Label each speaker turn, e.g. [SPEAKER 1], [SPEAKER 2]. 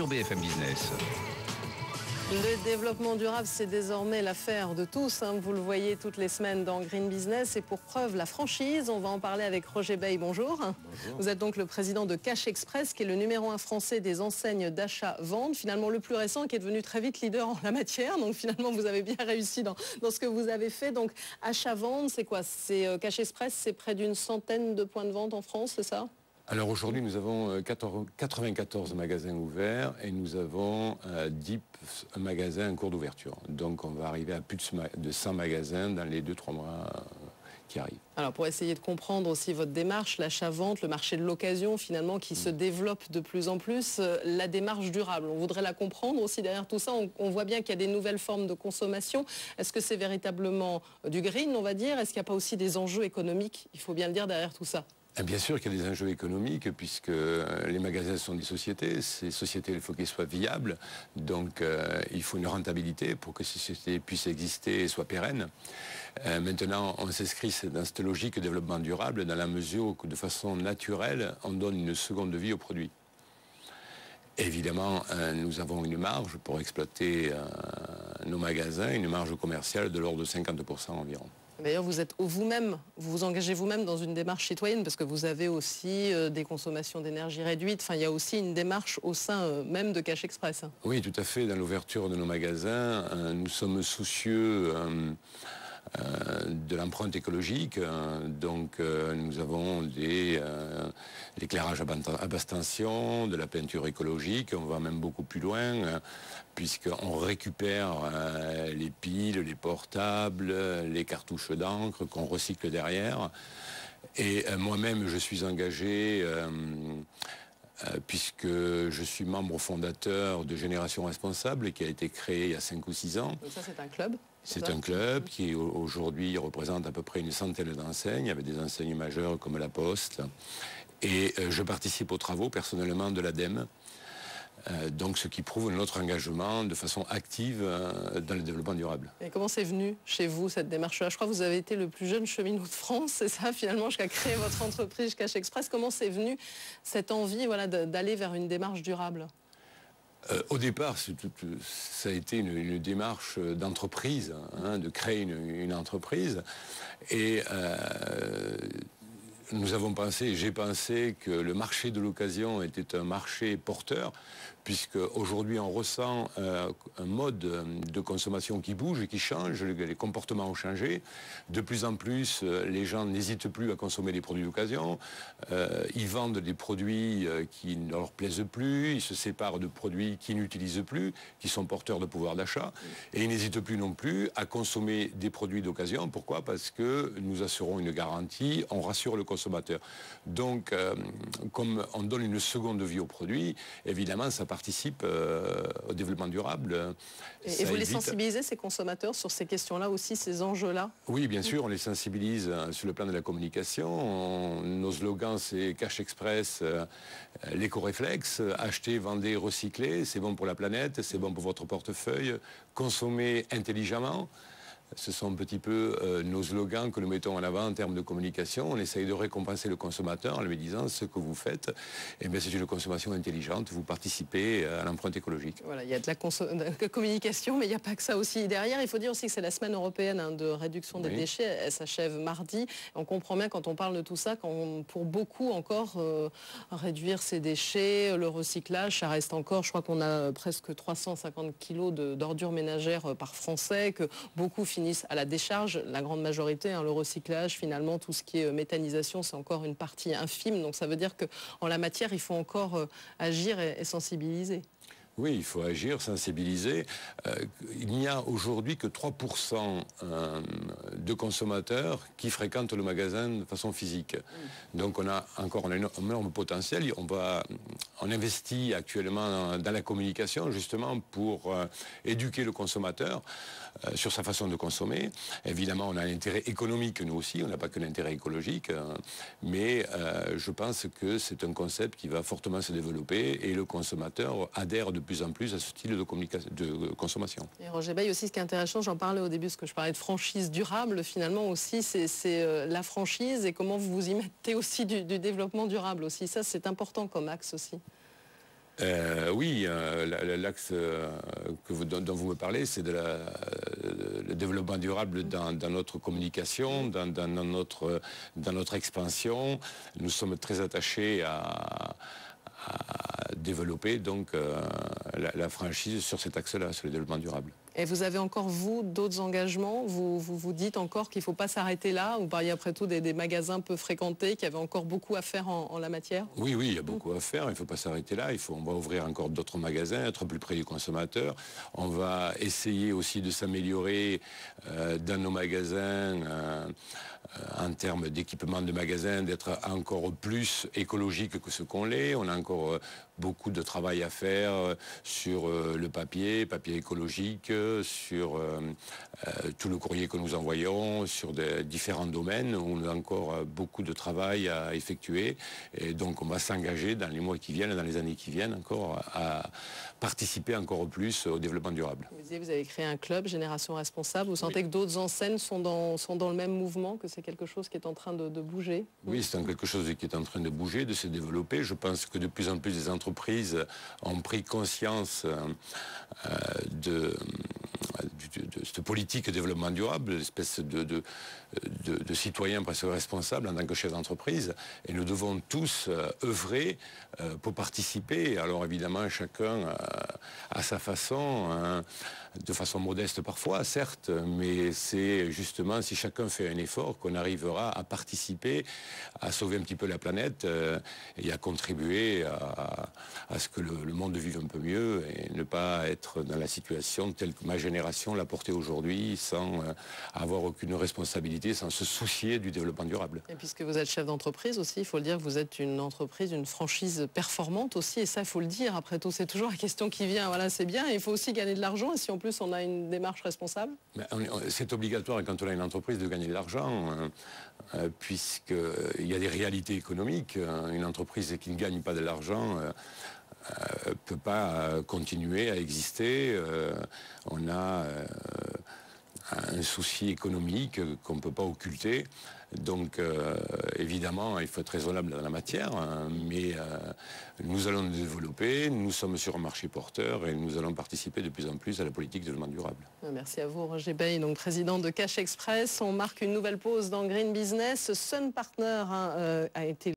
[SPEAKER 1] sur BFM Business.
[SPEAKER 2] Le développement durable, c'est désormais l'affaire de tous. Vous le voyez toutes les semaines dans Green Business. Et pour preuve, la franchise, on va en parler avec Roger Bey. Bonjour.
[SPEAKER 3] Bonjour.
[SPEAKER 2] Vous êtes donc le président de Cash Express, qui est le numéro 1 français des enseignes d'achat-vente. Finalement, le plus récent, qui est devenu très vite leader en la matière. Donc finalement, vous avez bien réussi dans ce que vous avez fait. Donc achat-vente, c'est quoi? Cash Express, c'est près d'une centaine de points de vente en France, c'est ça?
[SPEAKER 3] Alors aujourd'hui, nous avons 94 magasins ouverts et nous avons 10 magasins en cours d'ouverture. Donc on va arriver à plus de 100 magasins dans les 2-3 mois qui arrivent.
[SPEAKER 2] Alors pour essayer de comprendre aussi votre démarche, l'achat-vente, le marché de l'occasion finalement qui se développe de plus en plus, la démarche durable, on voudrait la comprendre aussi derrière tout ça. On voit bien qu'il y a des nouvelles formes de consommation. Est-ce que c'est véritablement du green, on va dire? Est-ce qu'il n'y a pas aussi des enjeux économiques, il faut bien le dire, derrière tout ça?
[SPEAKER 3] Bien sûr qu'il y a des enjeux économiques puisque les magasins sont des sociétés. Ces sociétés, il faut qu'elles soient viables. Donc il faut une rentabilité pour que ces sociétés puissent exister et soient pérennes. Maintenant, on s'inscrit dans cette logique de développement durable dans la mesure où, de façon naturelle, on donne une seconde vie au produit. Évidemment, nous avons une marge pour exploiter nos magasins, une marge commerciale de l'ordre de 50% environ.
[SPEAKER 2] D'ailleurs, vous vous engagez vous-même dans une démarche citoyenne parce que vous avez aussi des consommations d'énergie réduites. Enfin, il y a aussi une démarche au sein même de Cash Express.
[SPEAKER 3] Oui, tout à fait. Dans l'ouverture de nos magasins, nous sommes soucieux de l'empreinte écologique. Donc, nous avons l'éclairage à basse tension, de la peinture écologique. On va même beaucoup plus loin puisqu'on récupère les piles, les portables, les cartouches d'encre qu'on recycle derrière. Et moi-même, je suis engagé puisque je suis membre fondateur de Génération Responsable qui a été créé il y a 5 ou 6 ans.
[SPEAKER 2] Donc ça, c'est un club?
[SPEAKER 3] C'est un club qui aujourd'hui représente à peu près une centaine d'enseignes, avec des enseignes majeures comme La Poste. Et je participe aux travaux personnellement de l'ADEME. Donc ce qui prouve notre engagement de façon active dans le développement durable.
[SPEAKER 2] Et comment c'est venu chez vous cette démarche-là? Je crois que vous avez été le plus jeune cheminot de France, c'est ça finalement, jusqu'à créer votre entreprise Cash Express. Comment c'est venu cette envie d'aller vers une démarche durable?
[SPEAKER 3] Au départ, ça a été une démarche d'entreprise, de créer une entreprise. Et nous avons pensé, j'ai pensé que le marché de l'occasion était un marché porteur, puisque aujourd'hui on ressent un mode de consommation qui bouge et qui change, les comportements ont changé. De plus en plus, les gens n'hésitent plus à consommer des produits d'occasion. Ils vendent des produits qui ne leur plaisent plus, ils se séparent de produits qu'ils n'utilisent plus, qui sont porteurs de pouvoir d'achat. Et ils n'hésitent plus non plus à consommer des produits d'occasion. Pourquoi? Parce que nous assurons une garantie, on rassure le consommateur. Donc, comme on donne une seconde vie au produit, évidemment, ça participe au développement durable.
[SPEAKER 2] Et vous les sensibilisez, ces consommateurs, sur ces questions-là aussi, ces enjeux-là?
[SPEAKER 3] Oui, bien sûr, on les sensibilise sur le plan de la communication. Nos slogans, c'est Cash Express, l'éco-réflexe, acheter, vendez, recycler, c'est bon pour la planète, c'est bon pour votre portefeuille, consommer intelligemment. Ce sont un petit peu nos slogans que nous mettons en avant en termes de communication. On essaye de récompenser le consommateur en lui disant ce que vous faites, c'est une consommation intelligente, vous participez à l'empreinte écologique.
[SPEAKER 2] Voilà, il y a de la communication, mais il n'y a pas que ça aussi derrière. Il faut dire aussi que c'est la semaine européenne de réduction des déchets. Elle s'achève mardi. On comprend bien quand on parle de tout ça, pour beaucoup encore, réduire ces déchets, le recyclage, ça reste encore, je crois qu'on a presque 350 kilos d'ordures ménagères par Français, que beaucoup finissent à la décharge, la grande majorité, le recyclage, finalement, tout ce qui est méthanisation, c'est encore une partie infime. Donc ça veut dire qu'en la matière, il faut encore agir et sensibiliser.
[SPEAKER 3] Oui, il faut agir, sensibiliser. Il n'y a aujourd'hui que 3% de consommateurs qui fréquentent le magasin de façon physique. Donc on a encore un énorme potentiel. On investit actuellement dans la communication justement pour éduquer le consommateur sur sa façon de consommer. Évidemment, on a un intérêt économique, nous aussi, on n'a pas que l'intérêt écologique, mais je pense que c'est un concept qui va fortement se développer et le consommateur adhère de plus en plus à ce style de consommation.
[SPEAKER 2] Et Roger Bey aussi, ce qui est intéressant, j'en parlais au début, parce que je parlais de franchise durable, finalement aussi, c'est la franchise et comment vous vous y mettez aussi du développement durable aussi. Ça, c'est important comme axe aussi.
[SPEAKER 3] Oui, l'axe dont vous me parlez, c'est le développement durable dans notre communication, dans notre expansion. Nous sommes très attachés à développer donc la franchise sur cet axe-là, sur le développement durable.
[SPEAKER 2] Et vous avez encore, vous, d'autres engagements? Vous dites encore qu'il ne faut pas s'arrêter là? Vous parliez après tout des magasins peu fréquentés, qu'il y avait encore beaucoup à faire en la matière?
[SPEAKER 3] Oui, il y a beaucoup à faire. Il ne faut pas s'arrêter là. On va ouvrir encore d'autres magasins, être plus près du consommateur. On va essayer aussi de s'améliorer dans nos magasins en termes d'équipement de magasins, d'être encore plus écologique que ce qu'on l'est. On a encore beaucoup de travail à faire sur le papier écologique, sur tout le courrier que nous envoyons, sur différents domaines où on a encore beaucoup de travail à effectuer. Et donc on va s'engager dans les mois qui viennent, dans les années qui viennent encore, à participer encore plus au développement durable.
[SPEAKER 2] Vous avez créé un club Génération Responsable. Vous sentez que d'autres enseignes sont dans le même mouvement, que c'est quelque chose qui est en train de bouger?
[SPEAKER 3] Oui, c'est quelque chose qui est en train de bouger, de se développer. Je pense que de plus en plus des entreprises ont pris conscience de cette politique de développement durable, l'espèce de citoyen presque responsable en tant que chef d'entreprise. Et nous devons tous œuvrer pour participer. Alors évidemment, chacun à sa façon, hein, de façon modeste parfois, certes, mais c'est justement si chacun fait un effort qu'on arrivera à participer, à sauver un petit peu la planète et à contribuer à ce que le monde vive un peu mieux et ne pas être dans la situation telle que ma génération l'a portée aujourd'hui, sans avoir aucune responsabilité, sans se soucier du développement durable.
[SPEAKER 2] Et puisque vous êtes chef d'entreprise aussi, il faut le dire, vous êtes une entreprise, une franchise performante aussi, et ça, il faut le dire. Après tout, c'est toujours la question qui vient. Voilà, c'est bien, il faut aussi gagner de l'argent, et si en plus on a une démarche responsable?
[SPEAKER 3] C'est obligatoire quand on a une entreprise de gagner de l'argent, puisqu'il y a des réalités économiques. Une entreprise qui ne gagne pas de l'argent ne peut pas continuer à exister. On a un souci économique qu'on ne peut pas occulter. Donc évidemment, il faut être raisonnable dans la matière, hein, mais nous allons nous développer, nous sommes sur un marché porteur et nous allons participer de plus en plus à la politique de développement durable.
[SPEAKER 2] Merci à vous, Roger Bay, donc président de Cash Express. On marque une nouvelle pause dans Green Business. Sun Partner a été